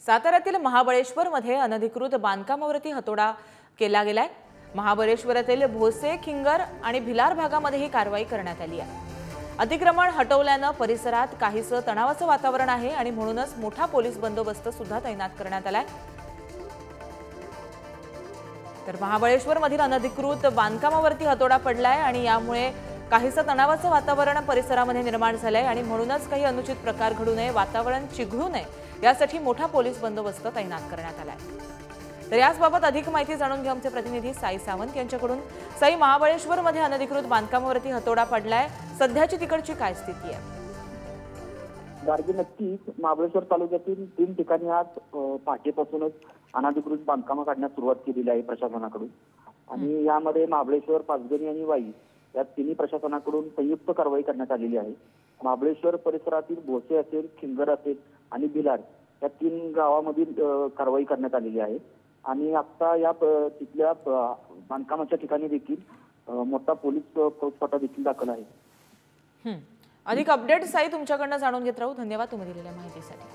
साताऱ्यातील महाबळेश्वरमध्ये अनधिकृत बांधकामावरती हतोडा केला गेलाय। महाबळेश्वरातील भोसे, खिंगर आणि भिलार भागामध्ये ही कारवाई करण्यात आली आहे। अतिक्रमण हटवल्याने परिसरात काहीसं तणावाचं वातावरण आहे आणि म्हणूनच मोठा पोलीस बंदोबस्त सुद्धा तैनात करण्यात आलाय। तर महाबळेश्वरमधील अनधिकृत बांधकामावरती हतोडा पडलाय आणि यामुळे काहीसं तणावाचं वातावरण परिसरामध्ये निर्माण झालंय आणि म्हणूनच काही अनुचित प्रकार घडू नये, वातावरण चिघळू नये यासाठी मोठा पोलीस बंदोबस्त तैनात करण्यात आलाय। तर याबाबत अधिक माहिती जाणून घेऊ आमचे प्रतिनिधी साई सावंत यांच्याकडून। साई, महाबळेश्वरमध्ये अनधिकृत बांधकामावरती हतोडा पडलाय, सध्याची तिकडची काय स्थिती आहे? गार्गी, नक्कीच महाबळेश्वर तालुक्यातील 3 ठिकाणी आज पहाटेपासूनच अनधिकृत बांधकाम काढण्यास सुरुवात केलेली आहे प्रशासनाकडून। आणि यामध्ये महाबळेश्वर, पाचगणी आणि वाई या तिन्ही प्रशासनाकडून संयुक्त कारवाई करण्यात आलेली आहे। महाबळेश्वर परिसरातील भोसे असेल, खिंगर असेल आणि भिलार या 3 गावांमधील कारवाई करण्यात आलेली आहे। आणि आता या तिथल्या बांधकामाच्या ठिकाणी देखील मोठा पोलीस फौजफाटा देखील दाखल आहे। अधिक अपडेट साई तुमच्याकडनं जाणून घेत राहू। धन्यवाद तुम्ही दिलेल्या माहितीसाठी।